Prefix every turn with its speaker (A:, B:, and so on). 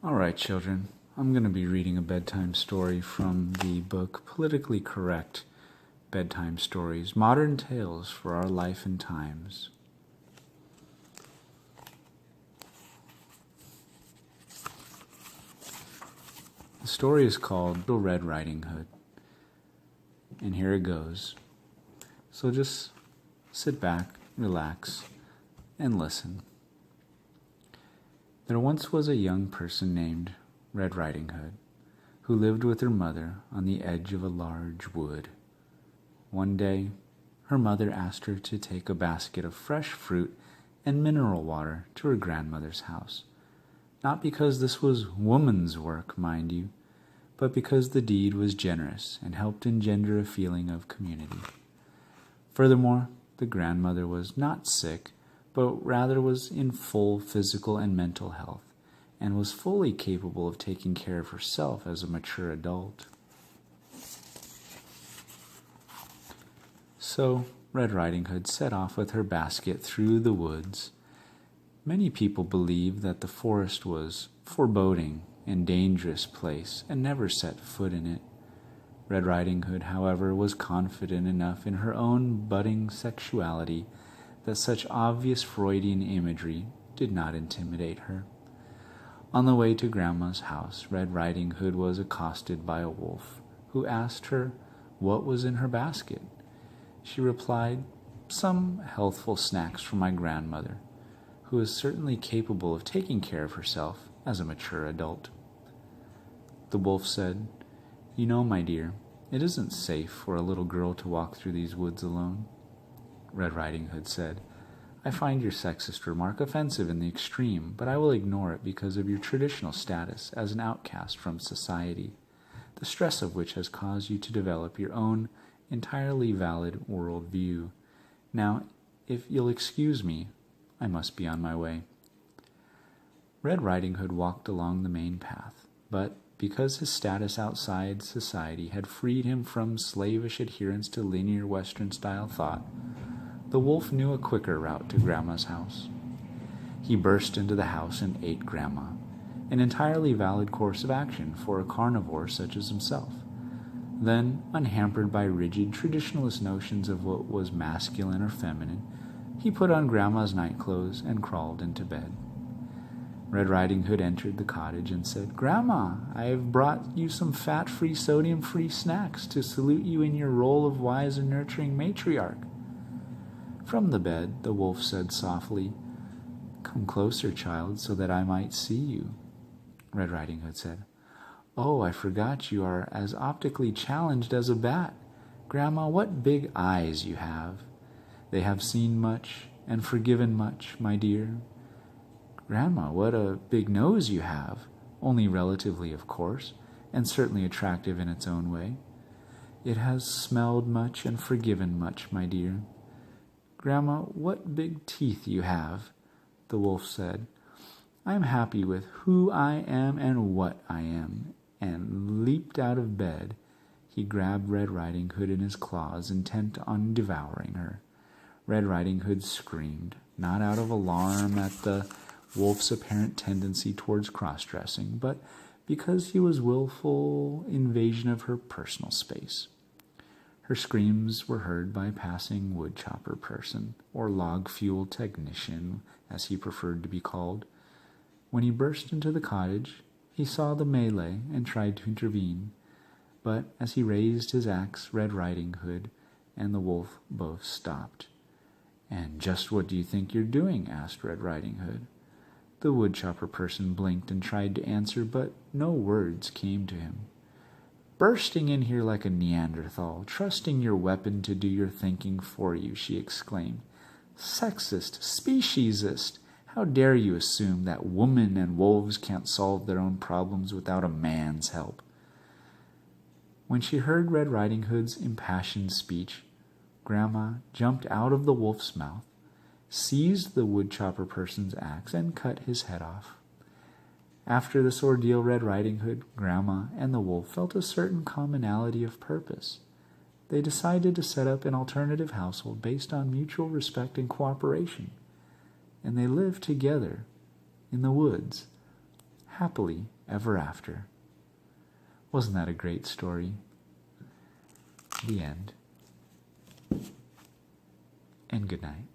A: All right, children, I'm going to be reading a bedtime story from the book Politically Correct Bedtime Stories, Modern Tales for Our Life and Times. The story is called Little Red Riding Hood, and here it goes. So just sit back, relax, and listen. There once was a young person named Red Riding Hood, who lived with her mother on the edge of a large wood. One day, her mother asked her to take a basket of fresh fruit and mineral water to her grandmother's house. Not because this was woman's work, mind you, but because the deed was generous and helped engender a feeling of community. Furthermore, the grandmother was not sick, but rather was in full physical and mental health, and was fully capable of taking care of herself as a mature adult. So, Red Riding Hood set off with her basket through the woods. Many people believed that the forest was foreboding and dangerous place, and never set foot in it. Red Riding Hood, however, was confident enough in her own budding sexuality that such obvious Freudian imagery did not intimidate her. On the way to Grandma's house, Red Riding Hood was accosted by a wolf, who asked her what was in her basket. She replied, "Some healthful snacks for my grandmother, who is certainly capable of taking care of herself as a mature adult." The wolf said, "You know, my dear, it isn't safe for a little girl to walk through these woods alone." Red Riding Hood said, "I find your sexist remark offensive in the extreme, but I will ignore it because of your traditional status as an outcast from society, the stress of which has caused you to develop your own entirely valid worldview. Now, if you'll excuse me, I must be on my way." Red Riding Hood walked along the main path, but because his status outside society had freed him from slavish adherence to linear Western-style thought, the wolf knew a quicker route to Grandma's house. He burst into the house and ate Grandma, an entirely valid course of action for a carnivore such as himself. Then, unhampered by rigid traditionalist notions of what was masculine or feminine, he put on Grandma's nightclothes and crawled into bed. Red Riding Hood entered the cottage and said, "Grandma, I have brought you some fat-free, sodium-free snacks to salute you in your role of wise and nurturing matriarch." From the bed, the wolf said softly, "Come closer, child, so that I might see you." Red Riding Hood said, "Oh, I forgot you are as optically challenged as a bat. Grandma, what big eyes you have. They have seen much and forgiven much, my dear." "Grandma, what a big nose you have, only relatively, of course, and certainly attractive in its own way." "It has smelled much and forgiven much, my dear." "Grandma, what big teeth you have," the wolf said. "I am happy with who I am and what I am," and leaped out of bed. He grabbed Red Riding Hood in his claws, intent on devouring her. Red Riding Hood screamed, not out of alarm at the wolf's apparent tendency towards cross-dressing, but because he was willful invasion of her personal space. Her screams were heard by a passing woodchopper person, or log fuel technician, as he preferred to be called. When he burst into the cottage, he saw the melee and tried to intervene, but as he raised his axe, Red Riding Hood and the wolf both stopped. "And just what do you think you're doing?" asked Red Riding Hood. The woodchopper person blinked and tried to answer, but no words came to him. "Bursting in here like a Neanderthal, trusting your weapon to do your thinking for you," she exclaimed. "Sexist, speciesist! How dare you assume that women and wolves can't solve their own problems without a man's help?" When she heard Red Riding Hood's impassioned speech, Grandma jumped out of the wolf's mouth, seized the woodchopper person's axe, and cut his head off. After this ordeal, Red Riding Hood, Grandma, and the wolf felt a certain commonality of purpose. They decided to set up an alternative household based on mutual respect and cooperation, and they lived together in the woods, happily ever after. Wasn't that a great story? The end. And good night.